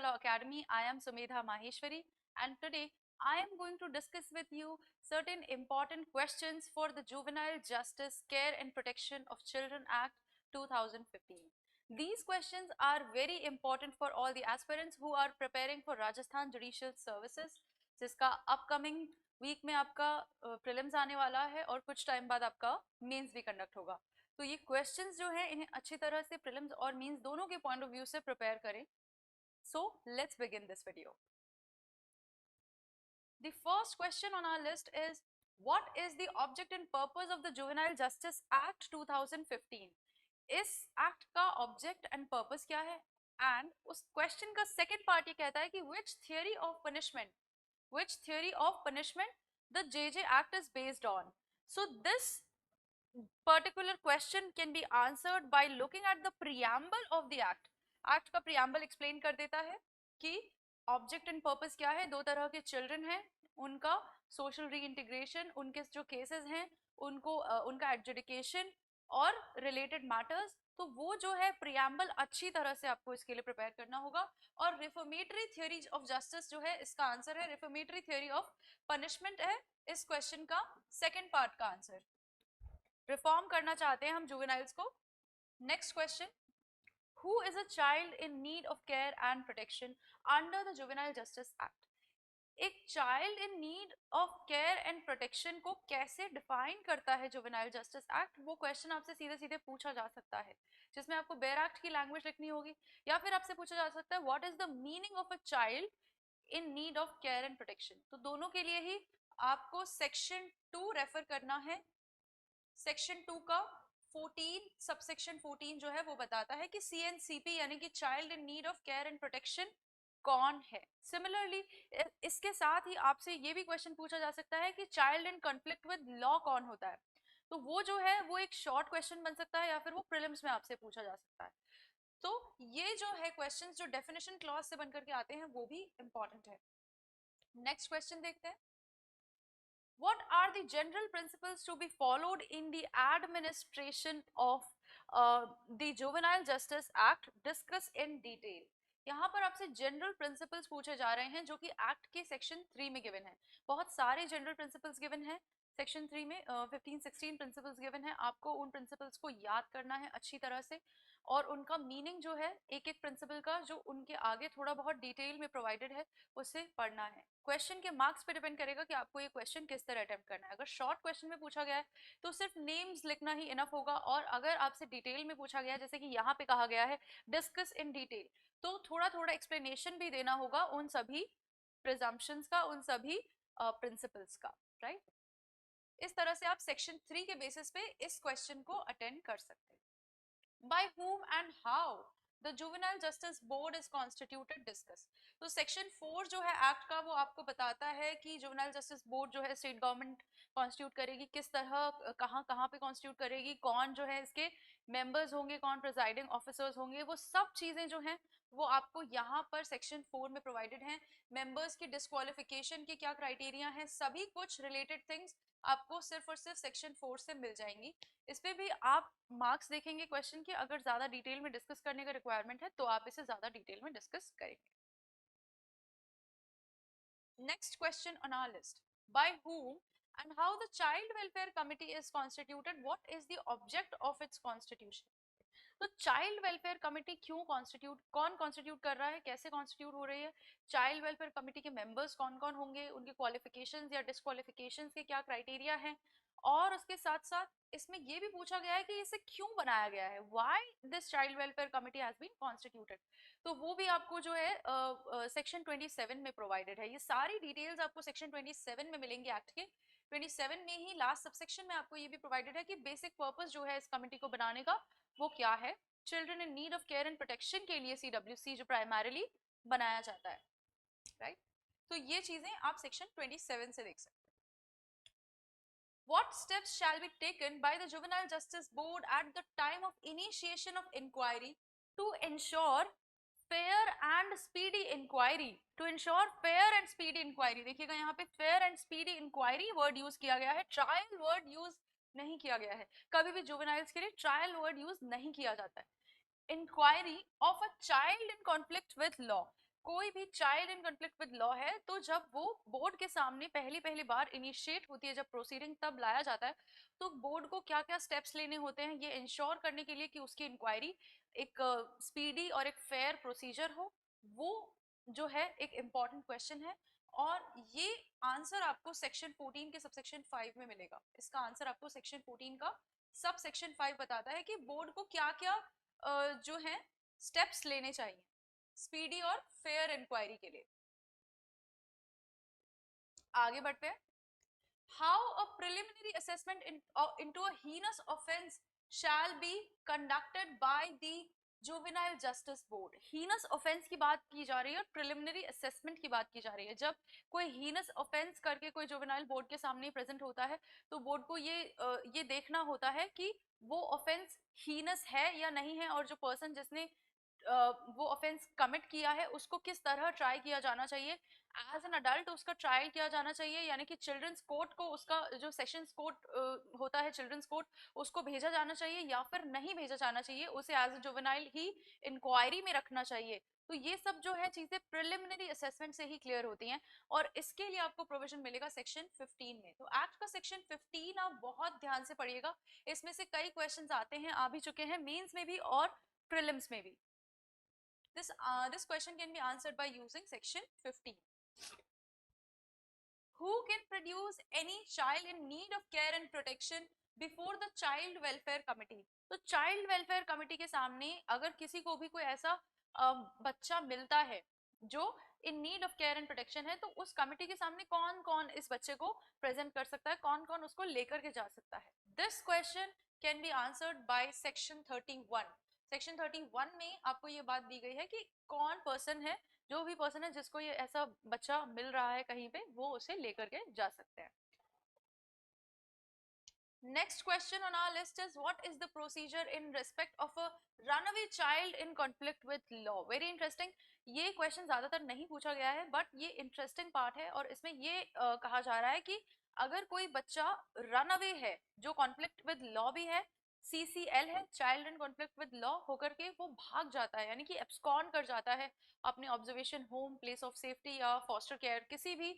Law Academy. I am Sumedha Maheshwari, and today I am going to discuss with you certain important questions for the Juvenile Justice Care and Protection of Children Act 2015. These questions are very important for all the aspirants who are preparing for Rajasthan Judicial Services, जिसका upcoming week में आपका prelims आने वाला है और कुछ time बाद आपका मेंस भी कंडक्ट होगा. तो ये क्वेश्चंस जो है इन्हें अच्छी तरह से प्रीलिम्स और मेंस दोनों के पॉइंट ऑफ व्यू से प्रिपेयर करें. So let's begin this video. The first question on our list is, what is the object and purpose of the Juvenile Justice Act 2015? इस एक्ट का ऑब्जेक्ट एंड पर्पस क्या है? And उस question का second part ये कहता है कि which theory of punishment the JJ Act is based on. So this particular question can be answered by looking at the preamble of the act. Act का preamble explain कर देता है कि ऑब्जेक्ट एंड पर्पस क्या है. दो तरह के चिल्ड्रन हैं, उनका सोशल रीइंटीग्रेशन, उनके जो केसेस हैं उनको उनका एडजुडिकेशन और रिलेटेड मैटर्स. तो वो जो है प्रियम्बल अच्छी तरह से आपको इसके लिए प्रिपेयर करना होगा. और रिफॉर्मेटरी थ्योरी ऑफ जस्टिस जो है इसका आंसर है रिफॉर्मेटरी थ्योरी ऑफ पनिशमेंट है इस क्वेश्चन का सेकंड पार्ट का आंसर. रिफॉर्म करना चाहते हैं हम जुवेनाइल्स को. Next question, who is a child in need of care and protection under the Juvenile Justice Act? एक child in need of care and protection को कैसे डिफाइन करता है जुवेनाइल जस्टिस एक्ट, वो क्वेश्चन आपसे सीधे सीधे पूछा जा सकता है, जिसमें आपको बेयर एक्ट की लैंग्वेज लिखनी होगी. या फिर आपसे पूछा जा सकता है what is the meaning of a child in need of care and protection. तो दोनों के लिए ही आपको सेक्शन 2 रेफर करना है. सेक्शन 2 का 14 सबसेक्शन 14 जो है वो बताता है कि CNCP यानी कि child in need of care and protection कौन है. सिमिलरली इसके साथ ही आपसे ये भी क्वेश्चन पूछा जा सकता है कि child in conflict with law कौन होता है. तो वो जो है वो एक शॉर्ट क्वेश्चन बन सकता है या फिर वो प्रीलिम्स में आपसे पूछा जा सकता है. तो ये जो है क्वेश्चंस जो डेफिनेशन क्लॉज से बनकर के आते हैं वो भी इंपॉर्टेंट है. नेक्स्ट क्वेश्चन देखते हैं. What are the general principles to be followed in the administration of the Juvenile Justice Act? Discuss in detail. यहाँ पर आपसे जनरल प्रिंसिपल्स पूछे जा रहे हैं जो कि एक्ट के सेक्शन 3 में गिवन है. बहुत सारे जनरल प्रिंसिपल्स गिवन है सेक्शन 3 में. 15-16 प्रिंसिपल्स गिवन है. आपको उन प्रिंसिपल्स को याद करना है अच्छी तरह से और उनका मीनिंग जो है एक एक प्रिंसिपल का जो उनके आगे थोड़ा बहुत डिटेल में प्रोवाइडेड है उसे पढ़ना है. क्वेश्चन के मार्क्स पे डिपेंड करेगा कि आपको ये क्वेश्चन किस तरह अटेम्प्ट करना है. अगर शॉर्ट क्वेश्चन में पूछा गया है तो सिर्फ नेम्स लिखना ही इनफ होगा. और अगर आपसे डिटेल में पूछा गया है जैसे कि यहाँ पे कहा गया है डिस्कस इन डिटेल, तो थोड़ा थोड़ा एक्सप्लेनेशन भी देना होगा उन सभी प्रिजम्पशंस का, उन सभी प्रिंसिपल्स का. राइट. इस तरह से आप सेक्शन 3 के बेसिस पे इस क्वेश्चन को अटेंड कर सकते हैं. By whom and how the Juvenile Justice Board is constituted, discuss. तो सेक्शन 4 जो है एक्ट का वो आपको बताता है कि जुवेनाइल जस्टिस बोर्ड जो है स्टेट गवर्नमेंट कॉन्स्टिट्यूट करेगी, किस तरह कहाँ कहाँ पे कॉन्स्टिट्यूट करेगी, कौन जो है इसके मेंबर्स होंगे, कौन प्रिजाइडिंग ऑफिसर्स होंगे, वो सब चीजें जो हैं वो आपको यहाँ पर सेक्शन 4 में प्रोवाइडेड हैं. मेंबर्स की डिस्क्वालिफिकेशन के क्या क्राइटेरिया हैं, सभी कुछ रिलेटेड थिंग्स आपको सिर्फ और सिर्फ सेक्शन 4 से मिल जाएंगी. इस पे भी आप मार्क्स देखेंगे क्वेश्चन के. अगर ज्यादा डिटेल में डिस्कस करने का रिक्वायरमेंट है तो आप इसे ज्यादा डिटेल में डिस्कस करेंगे. Next question on our list, by whom and how the child welfare committee is constituted, what is the object of its constitution. तो चाइल्ड वेलफेयर कमेटी क्यों कॉन्स्टिट्यूट, कौन कॉन्स्टिट्यूट कर रहा है, कैसे कॉन्स्टिट्यूट हो रही है, चाइल्ड वेलफेयर कमेटी के मेंबर्स कौन कौन होंगे, उनके क्वालिफिकेशंस या डिस्क्वालिफिकेशंस के क्या क्राइटेरिया हैं, और उसके साथ साथ इसमें ये भी पूछा गया है कि इसे क्यों बनाया गया है, why this child welfare committee has been constituted. तो वो भी आपको जो है सेक्शन 27 में प्रोवाइडेड है. ये सारी डिटेल्स आपको सेक्शन 27 में मिलेंगे. एक्ट के 27 में ही लास्ट सबसेक्शन में आपको ये भी प्रोवाइडेड है कि बेसिक पर्पस जो है इस कमेटी को बनाने का वो क्या है. Children in need of care and protection के लिए CWC जो प्राइमरीली बनाया जाता है. राइट. तो ये चीजें आप सेक्शन 27 से देख सकते हैं. What steps shall be taken by the Juvenile Justice Board at the time of initiation of inquiry to ensure fair and speedy inquiry? To ensure fair and speedy inquiry. देखिएगा यहाँ पे fair and speedy inquiry word use किया गया है, trial word use नहीं किया गया है. कभी भी जुवेनाइल्स के लिए ट्रायल वर्ड यूज नहीं किया जाता है. Inquiry of a child in conflict with law. कोई भी child in conflict with law है तो जब वो बोर्ड के सामने पहली बार इनिशिएट होती है, जब प्रोसीडिंग तब लाया जाता है, तो बोर्ड को क्या क्या स्टेप्स लेने होते हैं ये इंश्योर करने के लिए कि उसकी इंक्वायरी एक स्पीडी और एक फेयर प्रोसीजर हो, वो जो है एक इम्पॉर्टेंट क्वेश्चन है। और ये आंसर आपको सेक्शन 14 के सबसेक्शन 5 में मिलेगा। इसका आंसर आपको सेक्शन 14 का सब सेक्शन 5 बताता है कि बोर्ड को क्या क्या जो है स्टेप्स लेने चाहिए स्पीडी और फेयर इंक्वायरी के लिए। आगे बढ़ते हैं। How a preliminary assessment into a heinous offence shall be conducted by the juvenile justice board. Heinous offence की बात की जा रही है और प्रिलिमिनरी असेसमेंट की बात की जा रही है। जब कोई हीनस ऑफेंस करके कोई जुवेनाइल बोर्ड के सामने प्रेजेंट होता है तो बोर्ड को ये देखना होता है कि वो ऑफेंस हीनस है या नहीं है, और जो पर्सन जिसने वो ऑफेंस कमिट किया है उसको किस तरह ट्राई किया जाना चाहिए। एज एन अडल्ट उसका ट्रायल किया जाना चाहिए, यानी कि चिल्ड्रंस कोर्ट को उसका जो सेशंस कोर्ट होता है चिल्ड्रंस कोर्ट, उसको भेजा जाना चाहिए या फिर नहीं भेजा जाना चाहिए, उसे एज ए जुवेनाइल ही इंक्वायरी में रखना चाहिए। तो ये सब जो है चीजें प्रिलिमिनरी असेसमेंट से ही क्लियर होती हैं, और इसके लिए आपको प्रोविजन मिलेगा सेक्शन 15 में। तो एक्ट का सेक्शन 15 आप बहुत ध्यान से पढ़िएगा, इसमें से कई क्वेश्चंस आते हैं, आ भी चुके हैं मेंस में भी और प्रीलिम्स में भी। This question can be answered by using section 15. Who can produce any child in need of care and protection before the child welfare committee? तो child welfare committee के सामने अगर किसी को भी कोई ऐसा बच्चा मिलता है जो in need of care and protection है, तो उस कमिटी के सामने कौन कौन इस बच्चे को प्रेजेंट कर सकता है, कौन कौन उसको लेकर के जा सकता है। This question can be answered by section 31। Section 31 में आपको ये बात दी गई है कि कौन पर्सन है, जो भी पर्सन है जिसको ये ऐसा बच्चा मिल रहा है कहीं पे, वो उसे लेकर के जा सकते हैं। Next question on our list is what is the procedure in respect of a runaway child in conflict with law? Very interesting. ये क्वेश्चन ज्यादातर नहीं पूछा गया है बट ये इंटरेस्टिंग पार्ट है, और इसमें ये कहा जा रहा है कि अगर कोई बच्चा रन अवे है जो कॉन्फ्लिक्ट विद लॉ भी है, CCL है, child in conflict with law, होकर के वो भाग जाता है, यानी कि एब्सकॉन कर जाता है अपने observation home, place of safety या फॉस्टर केयर किसी भी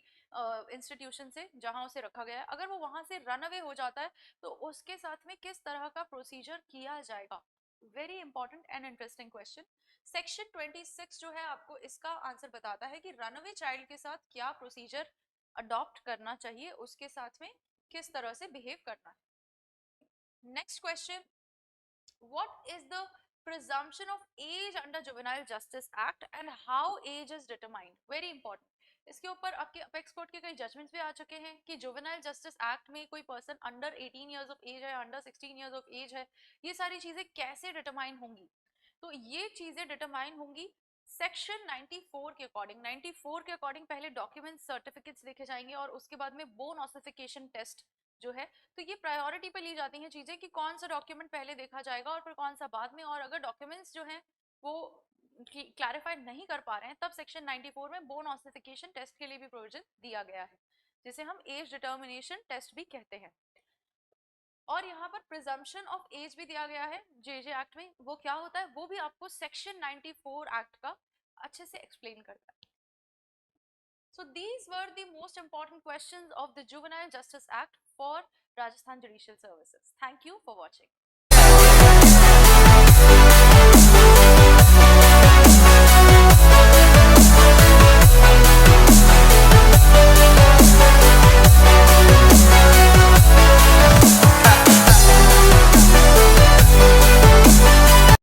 इंस्टीट्यूशन से जहां उसे रखा गया है, अगर वो वहां से रन अवे हो जाता है तो उसके साथ में किस तरह का प्रोसीजर किया जाएगा। Very important and interesting question. Section 26 जो है आपको इसका आंसर बताता है कि रनअवे चाइल्ड के साथ क्या प्रोसीजर अडॉप्ट करना चाहिए, उसके साथ में किस तरह से बिहेव करना है। Next question, what is the presumption of age under juvenile justice act and how age is determined? Very important. इसके ऊपर आपके अपेक्स कोर्ट के कई जजमेंट्स भी आ चुके हैं कि जुवेनाइल जस्टिस एक्ट में कोई person under 18 years of age है, अंडर 16 इयर्स ऑफ एज है, ये सारी चीजें कैसे डिटरमाइन होंगी। तो ये चीजें डिटरमाइन होंगी सेक्शन 94 के अकॉर्डिंग। 94 के अकॉर्डिंग पहले डॉक्यूमेंट सर्टिफिकेट्स देखे जाएंगे और उसके बाद में बोन ऑसिफिकेशन टेस्ट जो है, तो ये प्रायोरिटी पे ली जाती हैं चीजें कि कौन सा डॉक्यूमेंट पहले देखा जाएगा और फिर कौन सा बाद में, और अगर डॉक्यूमेंट्स जो हैं वो क्लैरिफाई नहीं कर पा रहे हैं तब सेक्शन 94 में बोन ऑसिफिकेशन टेस्ट के लिए भी प्रोविजन दिया गया है, जिसे हम एज डिटर्मिनेशन टेस्ट भी कहते हैं। और यहाँ पर प्रिजम्पशन ऑफ एज भी दिया गया है जेजे एक्ट में, वो क्या होता है वो भी आपको सेक्शन 94 एक्ट का अच्छे से एक्सप्लेन करता है। So these were the most important questions of the Juvenile Justice Act for Rajasthan Judicial Services. Thank you for watching.